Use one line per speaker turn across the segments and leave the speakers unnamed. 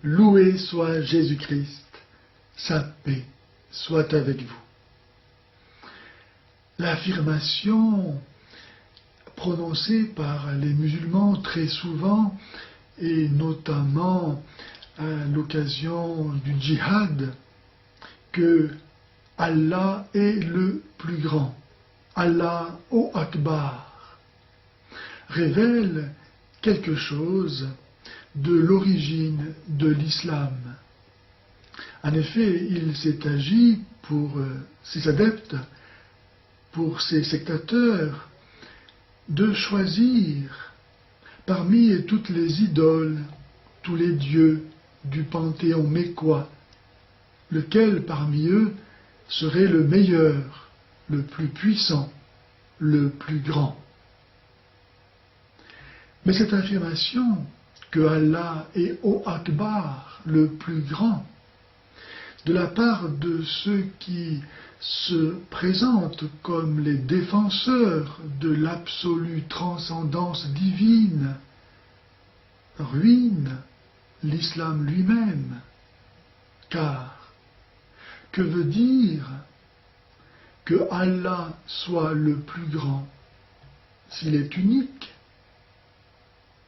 Loué soit Jésus-Christ, sa paix soit avec vous. L'affirmation prononcée par les musulmans très souvent, et notamment à l'occasion du djihad, que Allah est le plus grand, Allah au Akbar, révèle quelque chose de l'origine de l'islam. En effet, il s'est agi pour ses adeptes, pour ses sectateurs, de choisir parmi toutes les idoles, tous les dieux du panthéon mécois, lequel parmi eux serait le meilleur, le plus puissant, le plus grand. Mais cette affirmation que Allah est au Akbar, le plus grand, de la part de ceux qui se présentent comme les défenseurs de l'absolue transcendance divine, ruine l'islam lui-même. Car, que veut dire que Allah soit le plus grand s'il est unique?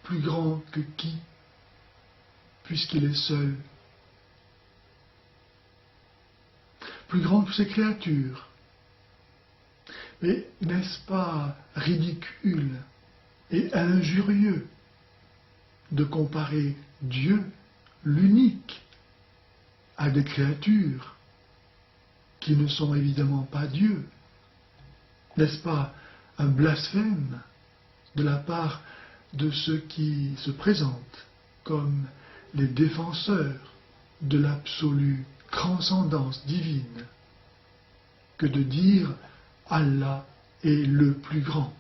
Plus grand que qui, puisqu'il est seul? Plus grand que ses créatures. Mais n'est-ce pas ridicule et injurieux de comparer Dieu, l'unique, à des créatures qui ne sont évidemment pas Dieu? N'est-ce pas un blasphème de la part de ceux qui se présentent comme les défenseurs de l'absolue transcendance divine que de dire Allah est le plus grand?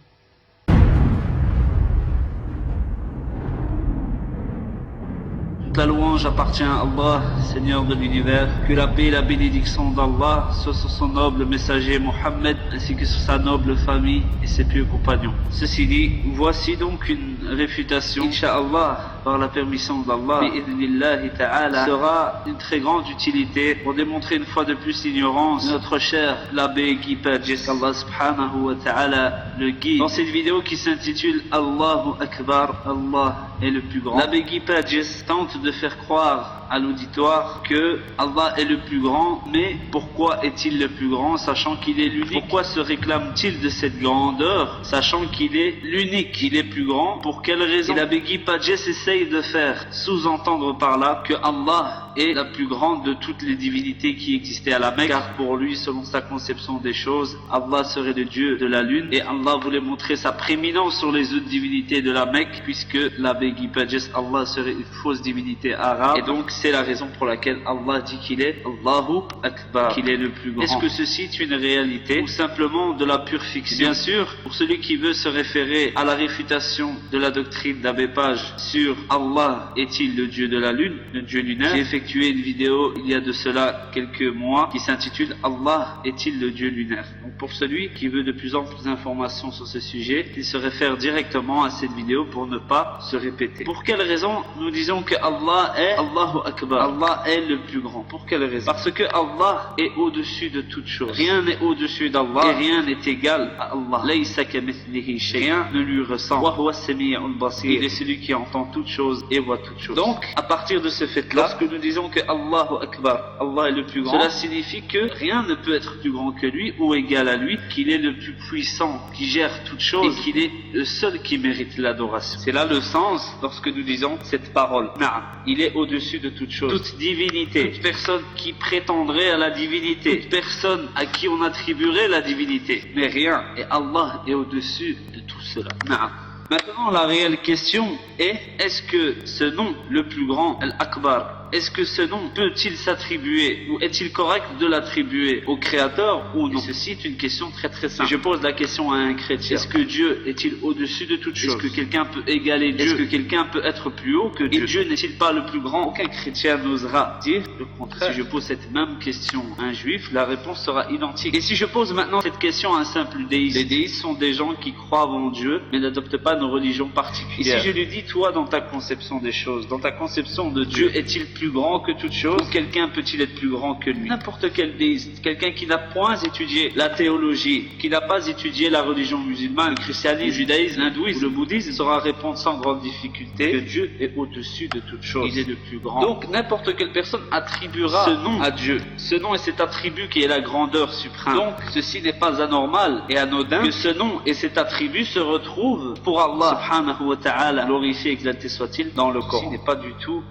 La louange appartient à Allah, Seigneur de l'univers. Que la paix et la bénédiction d'Allah soient sur son noble messager Mohammed, ainsi que sur sa noble famille et ses pieux compagnons. Ceci dit, voici donc une réfutation, Inch'Allah, par la permission d'Allah, bi'idhnillahi ta'ala, sera une très grande utilité pour démontrer une fois de plus l'ignorance de notre cher l'abbé Guy Pages, Allah subhanahu wa ta'ala le guide. Dans cette vidéo qui s'intitule Allahu Akbar, Allah est le plus grand, l'abbé Guy Pages tente de faire croire à l'auditoire que Allah est le plus grand, mais pourquoi est-il le plus grand, sachant qu'il est l'unique? Pourquoi se réclame-t-il de cette grandeur, sachant qu'il est l'unique? Il est plus grand, pour quelle raison? Et l'abbé Guy Pages essaye de faire sous-entendre par là que Allah est la plus grande de toutes les divinités qui existaient à la Mecque, car pour lui, selon sa conception des choses, Allah serait le Dieu de la lune, et Allah voulait montrer sa prééminence sur les autres divinités de la Mecque, puisque l'abbé Guy Pages, Allah serait une fausse divinité arabe, et donc c'est la raison pour laquelle Allah dit qu'il est Allahu Akbar, qu'il est le plus grand. Est-ce que ceci est une réalité ou simplement de la pure fiction? Bien sûr, pour celui qui veut se référer à la réfutation de la doctrine d'Abbé Page sur Allah est-il le Dieu de la lune, le Dieu lunaire, j'ai effectué une vidéo il y a de cela quelques mois qui s'intitule Allah est-il le Dieu lunaire. Donc pour celui qui veut de plus en plus d'informations sur ce sujet, il se réfère directement à cette vidéo pour ne pas se répéter. Pour quelle raison nous disons que Allah est Allahu Akbar, Allah est le plus grand? Pour quelle raison? Parce que Allah est au-dessus de toute chose. Rien n'est au-dessus d'Allah et rien n'est égal à Allah. Laysa kamithlihi shay', rien ne lui ressemble. Wa huwa as-sami'ul basir, il est celui qui entend toutes choses et voit toutes choses. Donc, à partir de ce fait-là, lorsque nous disons que Allahu Akbar, Allah est le plus grand, cela signifie que rien ne peut être plus grand que lui ou égal à lui, qu'il est le plus puissant, qui gère toutes choses et qu'il est le seul qui mérite l'adoration. C'est là le sens lorsque nous disons cette parole. Na'am, il est au-dessus de toute chose, toute divinité, toute personne qui prétendrait à la divinité, toute personne à qui on attribuerait la divinité, mais rien, et Allah est au-dessus de tout cela. Na'am. Maintenant, la réelle question est, est-ce que ce nom le plus grand, Al-Akbar, est-ce que ce nom peut-il s'attribuer ou est-il correct de l'attribuer au Créateur ou non? Et ceci est une question très très simple. Je pose la question à un chrétien. Est-ce que Dieu est-il au-dessus de toute chose? Est-ce que quelqu'un peut égaler Dieu? Est-ce que quelqu'un peut être plus haut que Dieu? Et Dieu n'est-il pas le plus grand? Aucun chrétien n'osera dire le contraire. Si je pose cette même question à un juif, la réponse sera identique. Et si je pose maintenant cette question à un simple déiste? Les déistes sont des gens qui croient en Dieu mais n'adoptent pas nos religions particulières. Et si je lui dis, toi, dans ta conception des choses, dans ta conception de Dieu, est-il plus grand que toute chose? Quelqu'un peut-il être plus grand que lui? N'importe quel déiste, quelqu'un qui n'a point étudié la théologie, qui n'a pas étudié la religion musulmane, le christianisme, le judaïsme, l'hindouisme, le bouddhisme, saura répondre sans grande difficulté que Dieu est au-dessus de toute chose. Il est le plus grand. Donc n'importe quelle personne attribuera ce nom à Dieu. Ce nom est cet attribut qui est la grandeur suprême. Donc ceci n'est pas anormal et anodin que ce nom et cet attribut se retrouvent pour Allah subhanahu wa ta'ala, glorifié, exalté soit-il, dans le Coran. Ce n'est pas du tout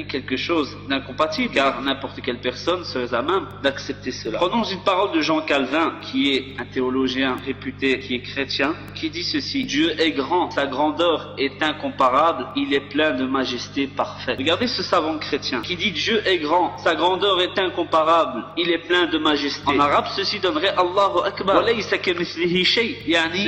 quelque chose d'incompatible, car n'importe quelle personne serait à même d'accepter cela. Prenons une parole de Jean Calvin, qui est un théologien réputé, qui est chrétien, qui dit ceci: Dieu est grand, sa grandeur est incomparable, il est plein de majesté parfaite. Regardez ce savant chrétien qui dit Dieu est grand, sa grandeur est incomparable, il est plein de majesté. En arabe, ceci donnerait Allahu Akbar.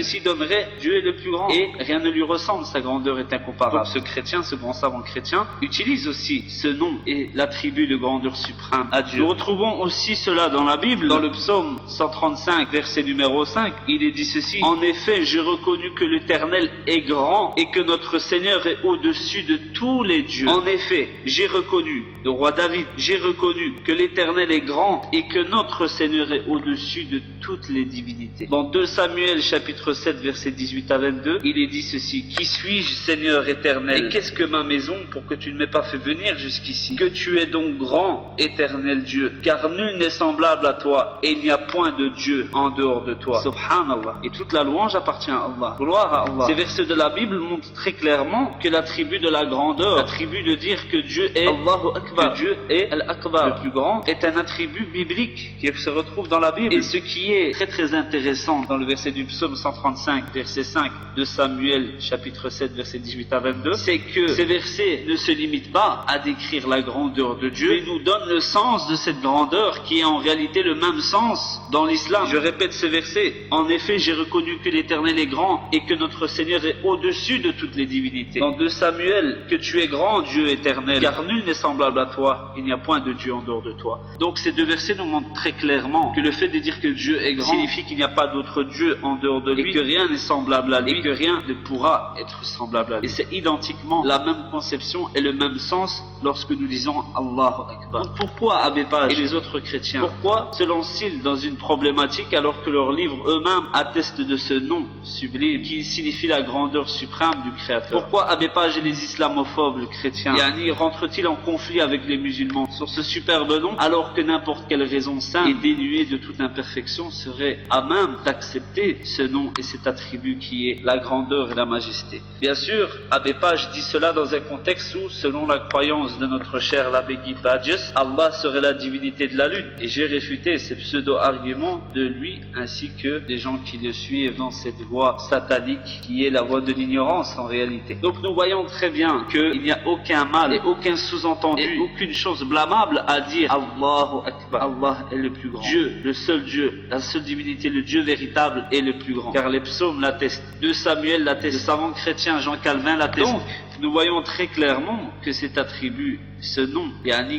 Ceci donnerait Dieu est le plus grand et rien ne lui ressemble, sa grandeur est incomparable. Donc ce chrétien, ce grand savant chrétien, utilise aussi ce nom et l'attribut de grandeur suprême à Dieu. Nous retrouvons aussi cela dans la Bible, dans le psaume 135, verset numéro 5. Il est dit ceci: En effet, j'ai reconnu que l'Éternel est grand et que notre Seigneur est au-dessus de tous les dieux. En effet, j'ai reconnu, le roi David, j'ai reconnu que l'Éternel est grand et que notre Seigneur est au-dessus de toutes les divinités. Dans 2 Samuel chapitre 7 verset 18 à 22, il est dit ceci: Qui suis-je, Seigneur éternel, et qu'est-ce que ma maison pour que tu ne m'aies pas fait venir jusqu'ici? Que tu es donc grand, éternel Dieu, car nul n'est semblable à toi, et il n'y a point de Dieu en dehors de toi. Subhanallah. Et toute la louange appartient à Allah. Gloire à Allah. Ces versets de la Bible montrent très clairement que l'attribut de la grandeur, l'attribut de dire que Dieu est Allahu Akbar, que Dieu est Al-Akbar, le plus grand, est un attribut biblique qui se retrouve dans la Bible. Et ce qui est très très intéressant dans le verset du psaume 135, verset 5 de Samuel, chapitre 7, verset 18 à 22, c'est que ces versets ne se limitent pas à décrire la grandeur de Dieu, mais nous donnent le sens de cette grandeur qui est en réalité le même sens dans l'islam. Je répète ces versets: En effet, j'ai reconnu que l'Éternel est grand et que notre Seigneur est au-dessus de toutes les divinités. Dans 2 Samuel, que tu es grand, Dieu éternel, car nul n'est semblable à toi, il n'y a point de Dieu en dehors de toi. Donc ces deux versets nous montrent très clairement que le fait de dire que Dieu est grand signifie qu'il n'y a pas d'autre Dieu en dehors de lui, et que rien n'est semblable à lui, et que rien ne pourra être semblable à lui. Et c'est identiquement la même conception et le même sens lorsque nous disons Allahu Akbar. Donc pourquoi Abbé Page et les autres chrétiens, pourquoi se lancent-ils dans une problématique alors que leurs livres eux-mêmes attestent de ce nom sublime qui signifie la grandeur suprême du Créateur? Pourquoi Abbé Page et les islamophobes, les chrétiens, rentrent-ils en conflit avec les musulmans sur ce superbe nom alors que n'importe quelle raison sainte et dénuée de toute imperfection serait à même d'accepter ce nom et cet attribut qui est la grandeur et la majesté? Bien sûr, Abbé Page dit cela dans un contexte où, selon la croyance de notre cher l'abbé Guy Pages, Allah serait la divinité de la lune, et j'ai réfuté ces pseudo-arguments de lui ainsi que des gens qui le suivent dans cette voie satanique qui est la voie de l'ignorance en réalité. Donc nous voyons très bien qu'il n'y a aucun mal et aucun sous-entendu et aucune chose blâmable à dire Allahu Akbar. Allah est le plus grand. Dieu, le seul Dieu, la seule divinité, le Dieu véritable est le plus grand. Car les psaumes l'attestent, 2 Samuel l'atteste, le savant chrétien Jean Calvin l'atteste. Donc, nous voyons très clairement que cet attribut, ce nom,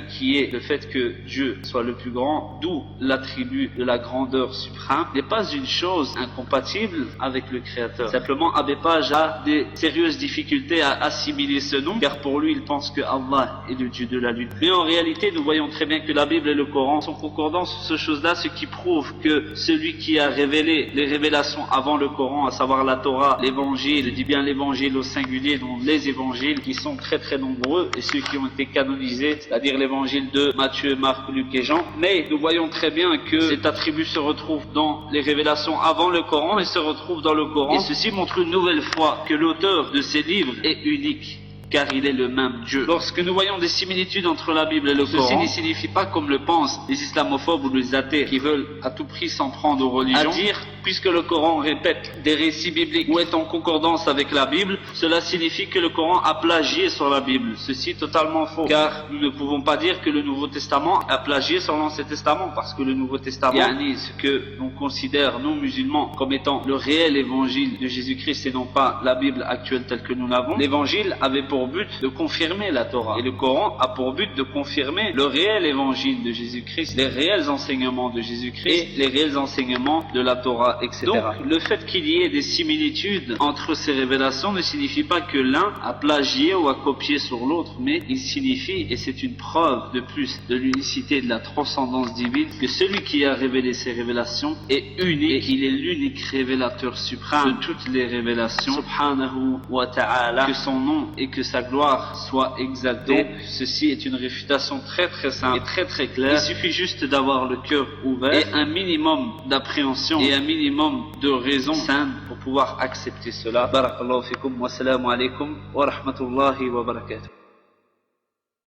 qui est le fait que Dieu soit le plus grand, d'où l'attribut de la grandeur suprême, n'est pas une chose incompatible avec le Créateur. Simplement, Abbé Page a des sérieuses difficultés à assimiler ce nom, car pour lui, il pense que Allah est le Dieu de la lune. Mais en réalité, nous voyons très bien que la Bible et le Coran sont concordants sur ce chose-là, ce qui prouve que celui qui a révélé les révélations avant le Coran, à savoir la Torah, l'Évangile, je dis bien l'Évangile au singulier, non les évangiles, qui sont très très nombreux, et ceux qui ont été canonisés, c'est-à-dire l'évangile de Matthieu, Marc, Luc et Jean. Mais nous voyons très bien que cet attribut se retrouve dans les révélations avant le Coran et se retrouve dans le Coran. Et ceci montre une nouvelle fois que l'auteur de ces livres est unique, car il est le même Dieu. Lorsque nous voyons des similitudes entre la Bible et le Coran, ceci ne signifie pas, comme le pensent les islamophobes ou les athées qui veulent à tout prix s'en prendre aux religions, à dire, puisque le Coran répète des récits bibliques ou est en concordance avec la Bible, cela signifie que le Coran a plagié sur la Bible. Ceci est totalement faux, car nous ne pouvons pas dire que le Nouveau Testament a plagié sur l'Ancien Testament, parce que le Nouveau Testament, ce que l'on considère, nous musulmans, comme étant le réel évangile de Jésus-Christ et non pas la Bible actuelle telle que nous l'avons, l'évangile avait pour but de confirmer la Torah, et le Coran a pour but de confirmer le réel évangile de Jésus-Christ, les réels enseignements de Jésus-Christ et les réels enseignements de la Torah toi, etc. Donc, le fait qu'il y ait des similitudes entre ces révélations ne signifie pas que l'un a plagié ou a copié sur l'autre, mais il signifie, et c'est une preuve de plus de l'unicité et de la transcendance divine, que celui qui a révélé ces révélations est unique, et il est l'unique révélateur suprême de toutes les révélations, subhanahu wa ta'ala, que son nom et que sa gloire soient exaltés. Donc, ceci est une réfutation très très simple et très très claire. Il suffit juste d'avoir le cœur ouvert et un minimum d'appréhension et un minimum de raison saine pour pouvoir accepter cela. Barakallahu fikum wa salamu alaykum wa rahmatullahi wa barakatuh.